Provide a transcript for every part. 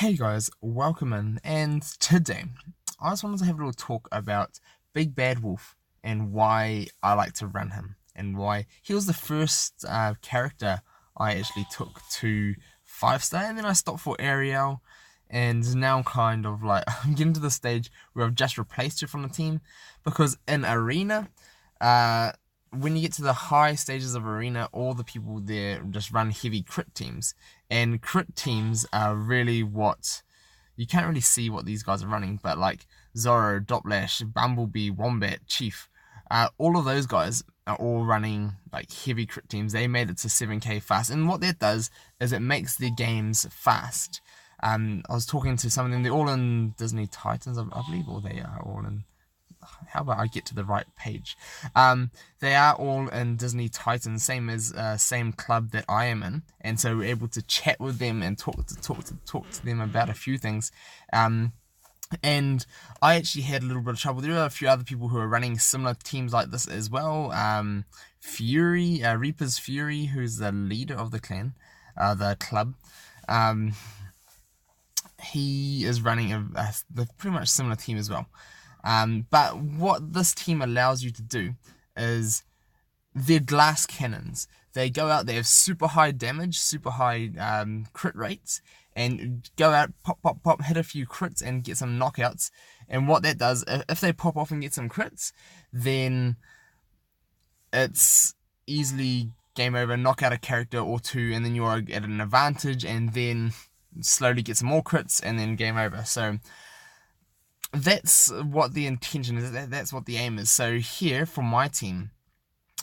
Hey guys, welcome in, and today I just wanted to have a little talk about Big Bad Wolf and why I like to run him, and why he was the first character I actually took to 5-star, and then I stopped for Ariel, and now I'm kind of like, I'm getting to the stage where I've just replaced her from the team, because in Arena, when you get to the high stages of Arena, all the people there just run heavy crit teams. And crit teams are really what... You can't really see what these guys are running, but like Zorro, Doplash, Bumblebee, Wombat, Chief, all of those guys are all running like heavy crit teams. They made it to 7k fast. And what that does is it makes their games fast. I was talking to some of them, they're all in Disney Titans, I believe, or they are all in... How about I get to the right page? They are all in Disney Titans, same club that I am in, and so we're able to chat with them and talk to them about a few things. And I actually had a little bit of trouble. There are a few other people who are running similar teams like this as well. Fury, Reaper's Fury, who's the leader of the clan, the club. He is running a pretty much similar team as well. But what this team allows you to do is they're glass cannons. They go out, they have super high damage, super high crit rates, and go out, pop, pop, pop, hit a few crits and get some knockouts. And what that does, if they pop off and get some crits, then it's easily game over, knock out a character or two, and then you're at an advantage, and then slowly get some more crits, and then game over. So that's what the intention is, that's what the aim is. So here, for my team,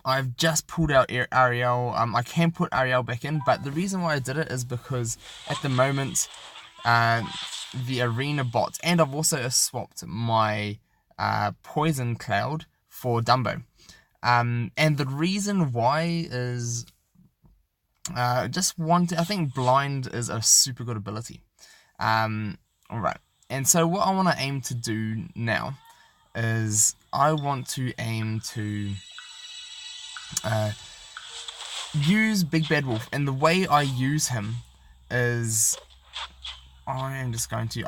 I've just pulled out Ariel. I can put Ariel back in, but the reason why I did it is because at the moment, the arena bots, and I've also swapped my Poison Cloud for Dumbo. And the reason why is, I think Blind is a super good ability. Alright. And so what I want to aim to do now is I want to aim to use Big Bad Wolf. And the way I use him is I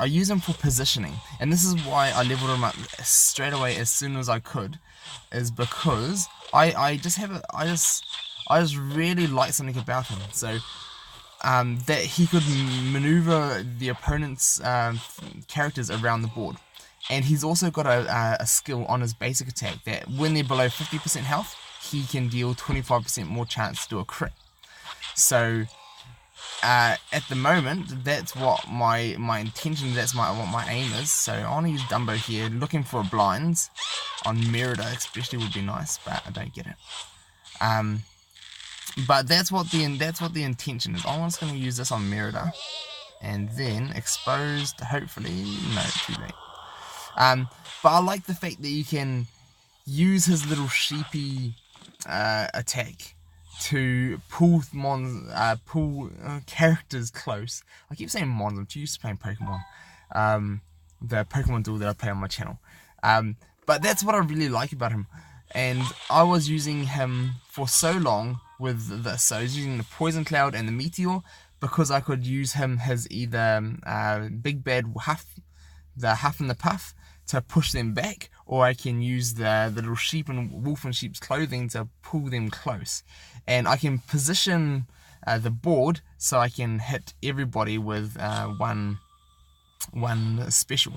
use him for positioning. And this is why I leveled him up straight away as soon as I could, is because I just really like something about him. So that he could maneuver the opponent's characters around the board. And he's also got a skill on his basic attack that when they're below 50% health, he can deal 25% more chance to do a crit. So at the moment, that's what my intention, that's what my aim is. So I want to use Dumbo here, looking for a blinds on Merida especially would be nice, but I don't get it. But that's what the intention is. I'm just going to use this on Merida, and then exposed. Hopefully, no, too late. But I like the fact that you can use his little sheepy attack to pull characters close. I keep saying mons. I'm too used to playing Pokemon. The Pokemon duel that I play on my channel. But that's what I really like about him. And I was using him for so long with this. So I was using the Poison Cloud and the Meteor because I could use him as either Big Bad Huff, the Huff and the Puff, to push them back, or I can use the little sheep and wolf in sheep's clothing to pull them close. And I can position the board so I can hit everybody with one special.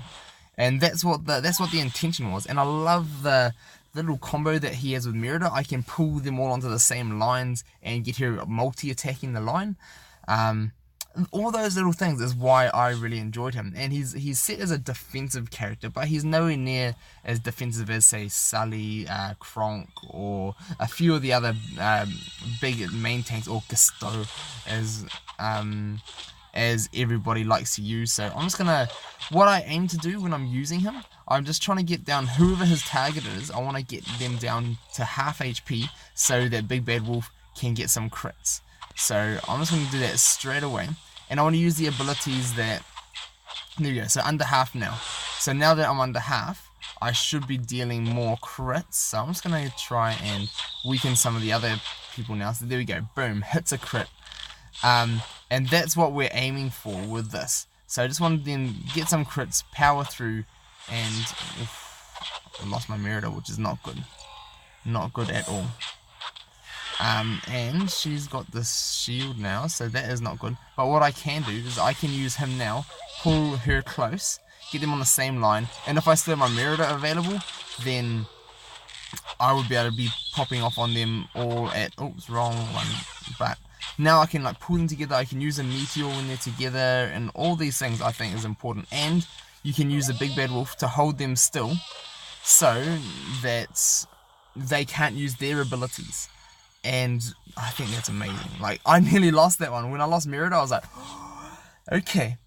And that's what the intention was. And I love the little combo that he has with Merida. I can pull them all onto the same lines and get her multi-attacking the line. All those little things is why I really enjoyed him. And he's set as a defensive character, but he's nowhere near as defensive as, say, Sully, Kronk, or a few of the other big main tanks, or Gusto, as everybody likes to use. So I'm just gonna, what I aim to do when I'm using him, I'm just trying to get down whoever his target is. I want to get them down to half HP so that Big Bad Wolf can get some crits. So I'm just going to do that straight away. And I want to use the abilities that... There we go. So under half now. So now that I'm under half, I should be dealing more crits. So I'm just going to try and weaken some of the other people now. So there we go. Boom. Hits a crit. And that's what we're aiming for with this. So I just wanted to then get some crits, power through, and I lost my Merida, which is not good. Not good at all. And she's got this shield now, so that is not good. But what I can do is I can use him now, pull her close, get them on the same line, and if I still have my Merida available, then I would be able to be popping off on them all at, oops, wrong one, but now I can like pull them together. I can use a meteor when they're together, and all these things I think is important. And you can use a big bad wolf to hold them still so that they can't use their abilities. And I think that's amazing. Like, I nearly lost that one. When I lost Merida, I was like, okay,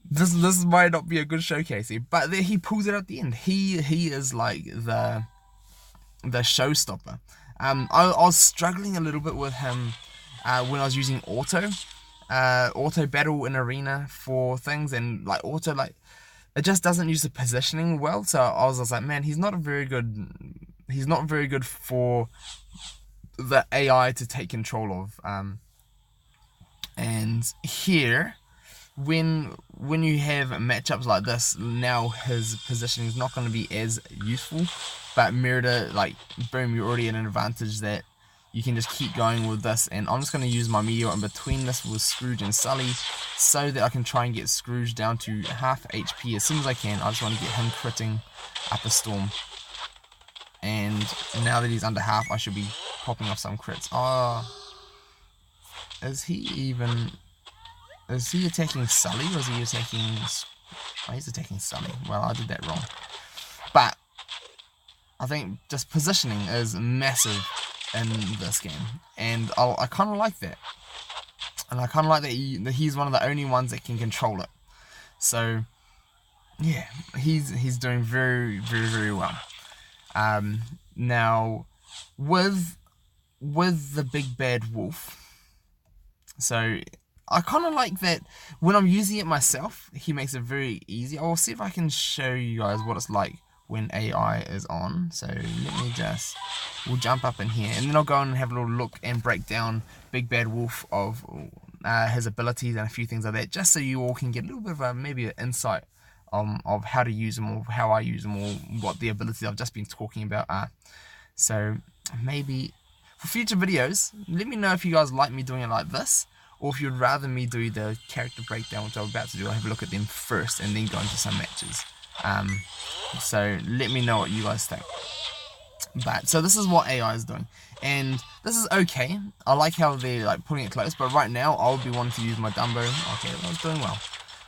this might not be a good showcase here. But then he pulls it at the end. He is like the showstopper. I was struggling a little bit with him when I was using auto battle in arena for things, and like auto, like it just doesn't use the positioning well. So I was like, man, he's not very good for the AI to take control of. And here, when you have matchups like this, now his positioning is not going to be as useful. But Merida, like, boom, you're already at an advantage that you can just keep going with this. And I'm just going to use my meteor in between this with Scrooge and Sully so that I can try and get Scrooge down to half HP as soon as I can. I just want to get him critting up a storm. And now that he's under half, I should be popping off some crits. Oh, is he attacking Sully, or is he attacking... Oh, he's attacking Sully. Well, I did that wrong. But I think just positioning is massive in this game, and I kind of like that. And I kind of like that he's one of the only ones that can control it. So yeah, he's doing very, very, very well. Now with the big bad wolf, so I kind of like that when I'm using it myself, he makes it very easy. I'll see if I can show you guys what it's like when AI is on. So we'll jump up in here, and then I'll go and have a little look and break down Big Bad Wolf of his abilities and a few things like that, just so you all can get a little bit of maybe an insight of how to use them, or how I use them, or what the abilities I've just been talking about are. So maybe for future videos, let me know if you guys like me doing it like this, or if you'd rather me do the character breakdown, which I'm about to do. I'll have a look at them first and then go into some matches. So let me know what you guys think. But so this is what AI is doing, and this is okay. I like how they're like putting it close, but right now I would be wanting to use my Dumbo. Okay, I was doing well.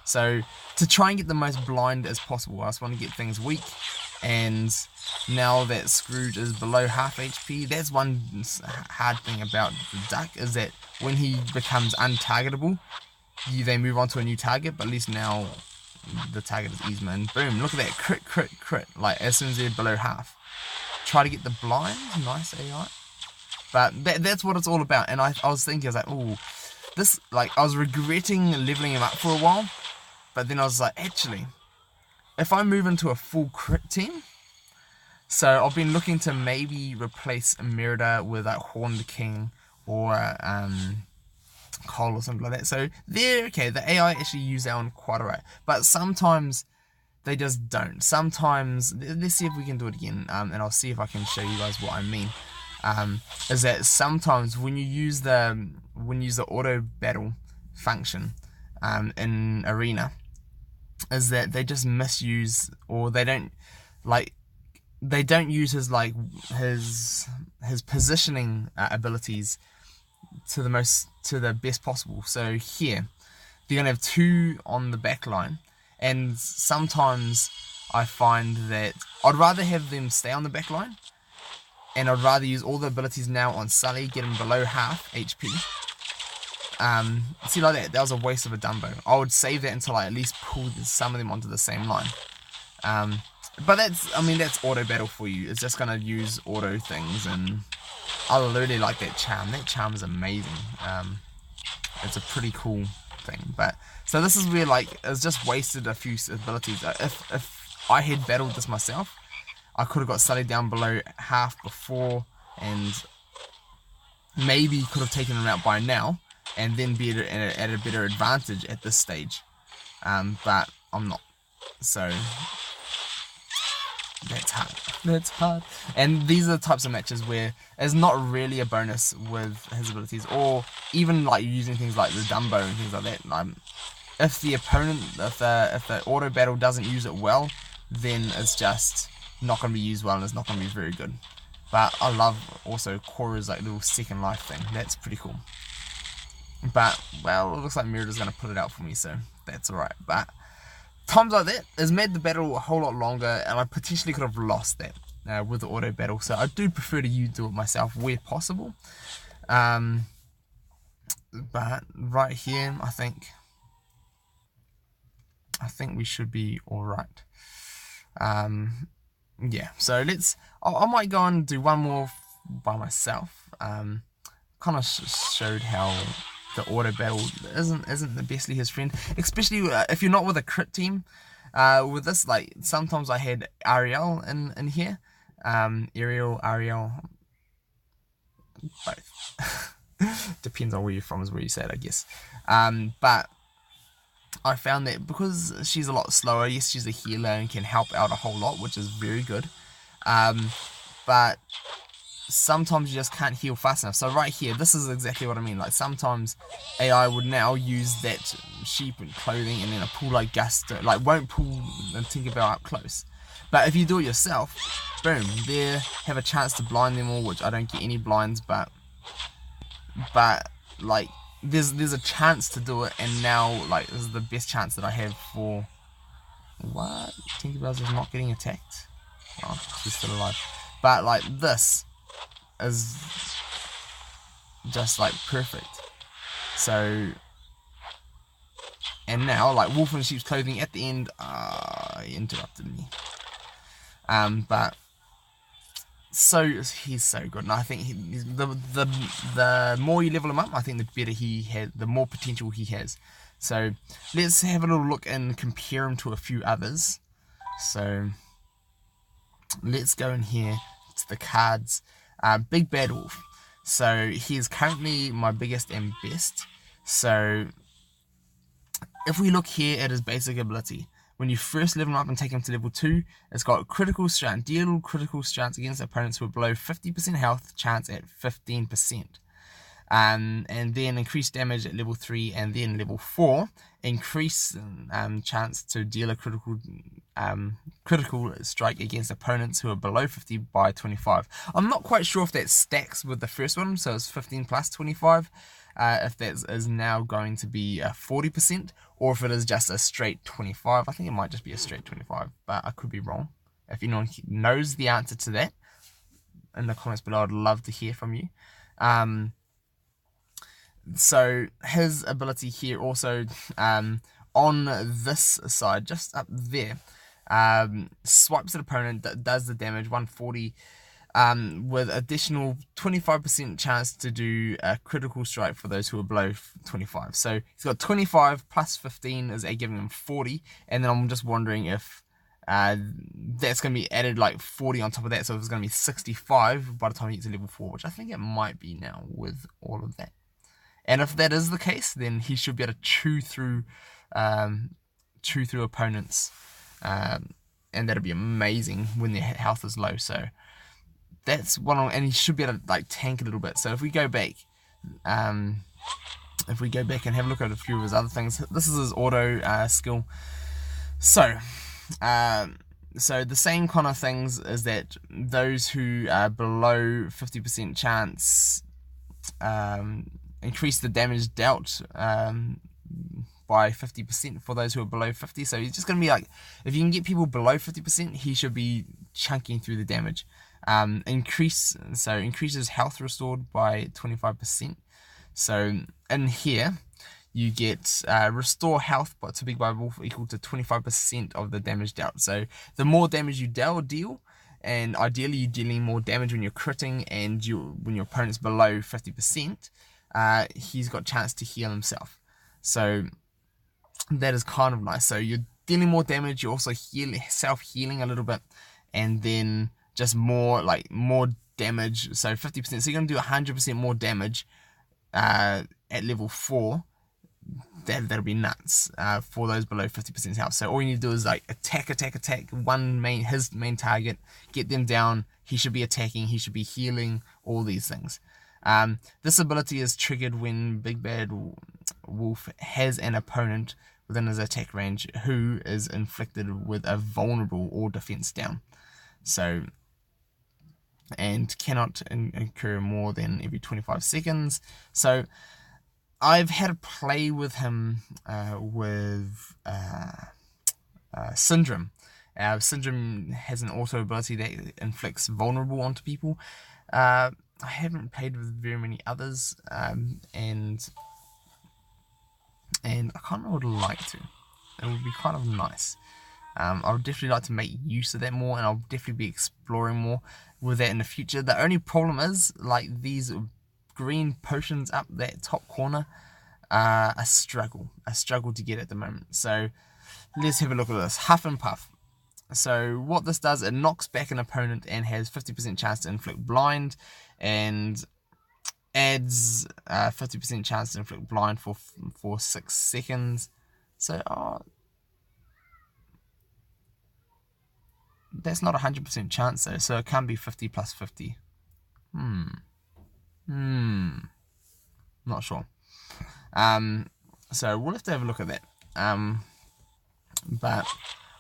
So to try and get the most blind as possible, I just want to get things weak. And now that Scrooge is below half HP, that's one hard thing about the duck, is that when he becomes untargetable, they move on to a new target, but at least now the target is Yzma, and boom, look at that, crit, like as soon as they're below half. Try to get the blind, nice AI. But that's what it's all about. And I was thinking, I was like, oh, this, like, I was regretting leveling him up for a while, but then I was like, actually, if I move into a full crit team, so I've been looking to maybe replace Merida with like Horned King or Cole or something like that. So they're okay, the AI actually use that one quite alright, but sometimes they just don't. Sometimes, let's see if we can do it again, and I'll see if I can show you guys what I mean. Is that sometimes when you use the auto battle function in arena, is that they just misuse, or they don't use his positioning abilities to the best possible. So here they're gonna have two on the back line, and sometimes I find that I'd rather have them stay on the back line, and I'd rather use all the abilities now on Sully, get him below half HP. See, like that was a waste of a Dumbo. I would save that until I at least pull some of them onto the same line. But that's auto battle for you. It's just gonna use auto things, and I really like that charm. That charm is amazing. It's a pretty cool thing. But so this is where, like, it's just wasted a few abilities. If I had battled this myself, I could have got Sully down below half before, and maybe could have taken him out by now, and then be at a better advantage at this stage. but I'm not. So that's hard. That's hard. And these are the types of matches where it's not really a bonus with his abilities, or even like using things like the Dumbo and things like that. If the opponent, if the auto battle doesn't use it well, then it's just not going to be used well and it's not going to be very good. But I love also Korra's like little second life thing. That's pretty cool. But, well, it looks like Merida's going to put it out for me, so that's alright. But times like that has made the battle a whole lot longer, and I potentially could have lost that with the auto battle. So I do prefer to do it myself where possible. But right here, I think we should be alright. Yeah, so I might go and do one more by myself. Kind of showed how the auto battle isn't the bestly his friend, especially if you're not with a crit team. With this, like, sometimes I had Ariel in here, Ariel, both. Depends on where you're from is where you say it, I guess. But I found that because she's a lot slower, yes, she's a healer and can help out a whole lot, which is very good. But sometimes you just can't heal fast enough. So right here, this is exactly what I mean. Like, sometimes AI would now use that sheep and clothing and then a pull like Gusto, like won't pull the Tinkerbell up close. But if you do it yourself, boom, there, have a chance to blind them all, which I don't get any blinds, but like there's a chance to do it, and now like this is the best chance that I have for what? Tinkerbell's just not getting attacked. Oh, she's still alive. But like this is just like perfect. So, and now like Wolf in Sheep's Clothing at the end, he interrupted me. But so he's so good, and I think the more you level him up, I think the better he has, the more potential he has. So let's have a little look and compare him to a few others. So let's go in here to the cards. Big Bad Wolf. So he is currently my biggest and best. So if we look here at his basic ability, when you first level him up and take him to level 2, it's got critical strength. Deal critical strength against opponents who are below 50% health, chance at 15%. And then increased damage at level 3, and then level 4, increase chance to deal a critical strike against opponents who are below 50 by 25. I'm not quite sure if that stacks with the first one, so it's 15 plus 25. If that is now going to be 40%, or if it is just a straight 25. I think it might just be a straight 25, but I could be wrong. If anyone knows the answer to that in the comments below, I'd love to hear from you. So his ability here also, on this side, just up there, swipes an opponent that does the damage, 140, with additional 25% chance to do a critical strike for those who are below 25. So he's got 25 plus 15 is giving him 40, and then I'm just wondering if that's going to be added like 40 on top of that, so it's going to be 65 by the time he gets to level 4, which I think it might be now with all of that. And if that is the case, then he should be able to chew through opponents, and that'll be amazing when their health is low. So that's one, and he should be able to like tank a little bit. So if we go back, and have a look at a few of his other things, this is his auto skill. So the same kind of things is that those who are below 50% chance, increase the damage dealt by 50% for those who are below 50. So he's just going to be like, if you can get people below 50%, he should be chunking through the damage. Increases health restored by 25%. So in here, you get restore health to Big Bad Wolf equal to 25% of the damage dealt. So the more damage you deal, and ideally you're dealing more damage when you're critting and when your opponent's below 50%, he's got a chance to heal himself. So that is kind of nice. So you're dealing more damage, you're also self-healing a little bit, and then just more damage. So 50%. So you're going to do 100% more damage at level 4 that'll be nuts for those below 50% health. So all you need to do is like attack his main target, get them down. He should be attacking, he should be healing, all these things. This ability is triggered when Big Bad Wolf has an opponent within his attack range who is inflicted with a vulnerable or defense down. So, and cannot occur more than every 25 seconds. So I've had a play with him with Syndrome. Syndrome has an auto ability that inflicts vulnerable onto people. I haven't played with very many others, and I can't remember what I'd like to. It would be kind of nice. I would definitely like to make use of that more, and I'll definitely be exploring more with that in the future. The only problem is, like, these green potions up that top corner are a struggle to get at the moment. So let's have a look at this. Huff and Puff. So what this does, it knocks back an opponent and has 50% chance to inflict blind, and adds 50% chance to inflict blind for 6 seconds. So that's not 100% chance though, so it can't be 50 plus 50. Not sure. So we'll have to have a look at that. But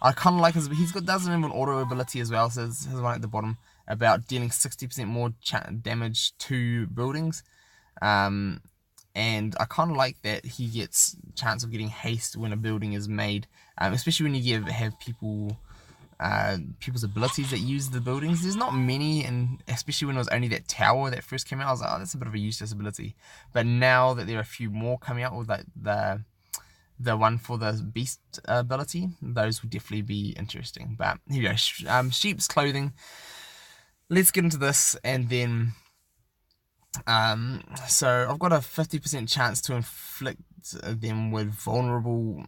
I kind of like doesn't have an auto ability as well, so his one at the bottom about dealing 60% more damage to buildings. And I kind of like that he gets chance of getting haste when a building is made, especially when you have people's abilities that use the buildings. There's not many, and especially when it was only that tower that first came out, I was like, oh, that's a bit of a useless ability. But now that there are a few more coming out with like the one for the beast ability, those will definitely be interesting. But here we go. Sheep's clothing. Let's get into this, and then so I've got a 50% chance to inflict them with vulnerable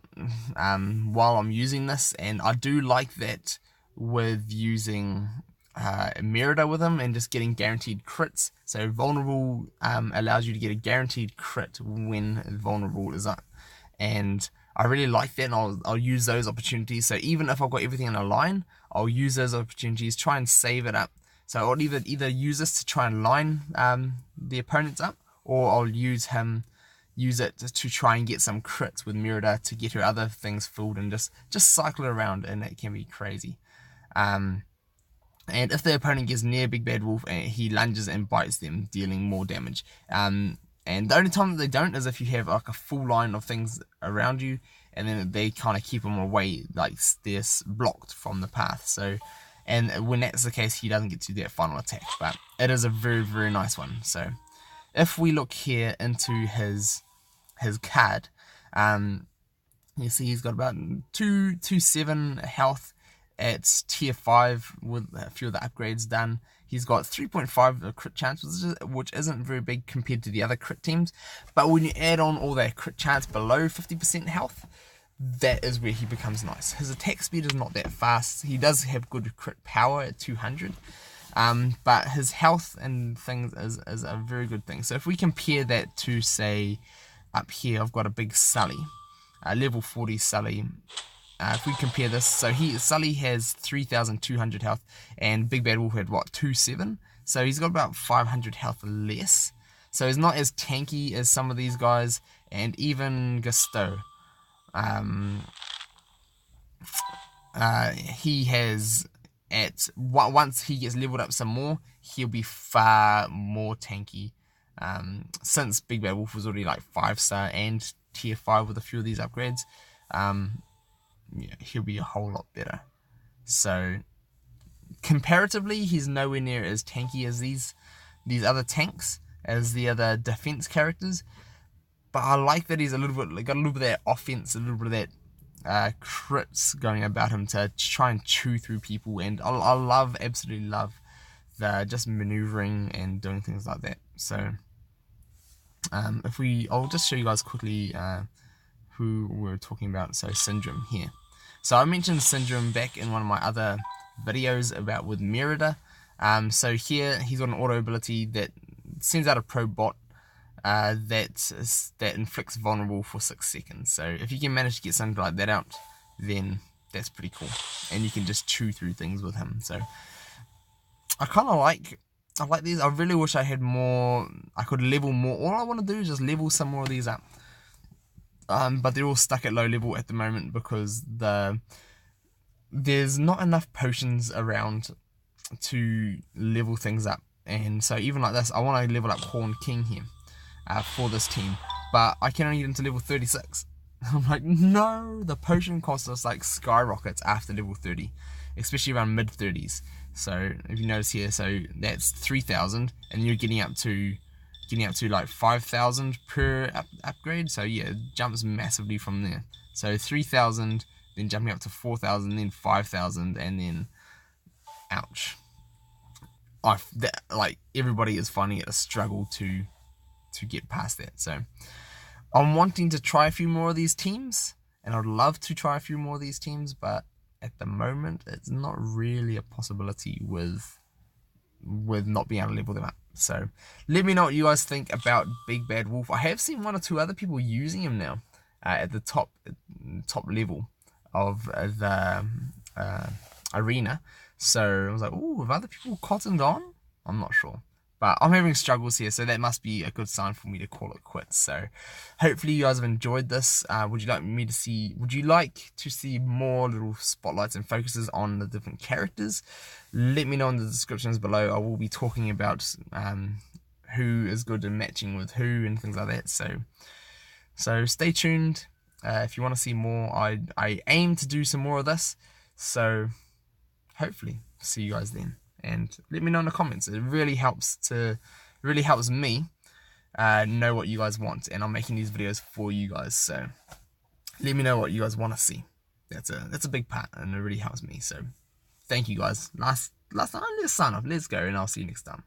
while I'm using this, and I do like that with using Merida with them and just getting guaranteed crits. So vulnerable allows you to get a guaranteed crit when vulnerable is up, and I really like that, and I'll use those opportunities. So even if I've got everything in a line, I'll use those opportunities, try and save it up. So I'll either use this to try and line the opponents up, or I'll use it to try and get some crits with Merida to get her other things filled, and just cycle it around, and it can be crazy. And if the opponent gets near Big Bad Wolf, he lunges and bites them, dealing more damage. And the only time that they don't is if you have like a full line of things around you, and then they kind of keep them away, like they're blocked from the path. So, and when that's the case, he doesn't get to do that final attack. But it is a very, very nice one. So if we look here into his card, you see he's got about 227 health at tier 5 with a few of the upgrades done. He's got 3.5 crit chance, which isn't very big compared to the other crit teams. But when you add on all that crit chance below 50% health, that is where he becomes nice. His attack speed is not that fast. He does have good crit power at 200. But his health and things is a very good thing. So if we compare that to, say, up here, I've got a big Sully, level 40 Sully. If we compare this, so Sully has 3,200 health, and Big Bad Wolf had what, 2.7? So he's got about 500 health less. So he's not as tanky as some of these guys, and even Gusto. He has, once he gets leveled up some more, he'll be far more tanky. Since Big Bad Wolf was already like 5-star and tier 5 with a few of these upgrades, yeah, he'll be a whole lot better. So comparatively, he's nowhere near as tanky as these other tanks, as the other defense characters. But I like that he's got a little bit of that offense, a little bit of that crits going about him to try and chew through people, and I absolutely love the just maneuvering and doing things like that. So I'll just show you guys quickly who we're talking about. So Syndrome here. So I mentioned Syndrome back in one of my other videos about with Merida. So here he's got an auto ability that sends out a pro bot that inflicts vulnerable for 6 seconds. So if you can manage to get something like that out, then that's pretty cool. And you can just chew through things with him. So I like these. I really wish I had more. I could level more. All I want to do is just level some more of these up. But they're all stuck at low level at the moment because there's not enough potions around to level things up. And so even like this, I want to level up Horn King here for this team, but I can only get him to level 36. I'm like, no, the potion cost us like skyrockets after level 30, especially around mid 30s. So if you notice here, so that's 3,000, and you're getting up to like 5,000 per upgrade. So yeah, it jumps massively from there. So 3,000, then jumping up to 4,000, then 5,000, and then ouch. Like everybody is finding it a struggle to get past that. So I'm wanting to try a few more of these teams, and I'd love to try a few more of these teams, but at the moment it's not really a possibility with not being able to level them up. So let me know what you guys think about Big Bad Wolf. I have seen 1 or 2 other people using him now at the top level of the arena. So I was like, ooh, have other people cottoned on? I'm not sure. But I'm having struggles here, so that must be a good sign for me to call it quits. So hopefully you guys have enjoyed this. Would you like to see more little spotlights and focuses on the different characters? Let me know in the descriptions below. I will be talking about who is good at matching with who and things like that. So stay tuned. If you want to see more, I aim to do some more of this. So hopefully see you guys then. And let me know in the comments. It really helps me know what you guys want, and I'm making these videos for you guys. So let me know what you guys want to see. That's a big part, and it really helps me. So thank you guys. Last time, let's sign off. Let's go, and I'll see you next time.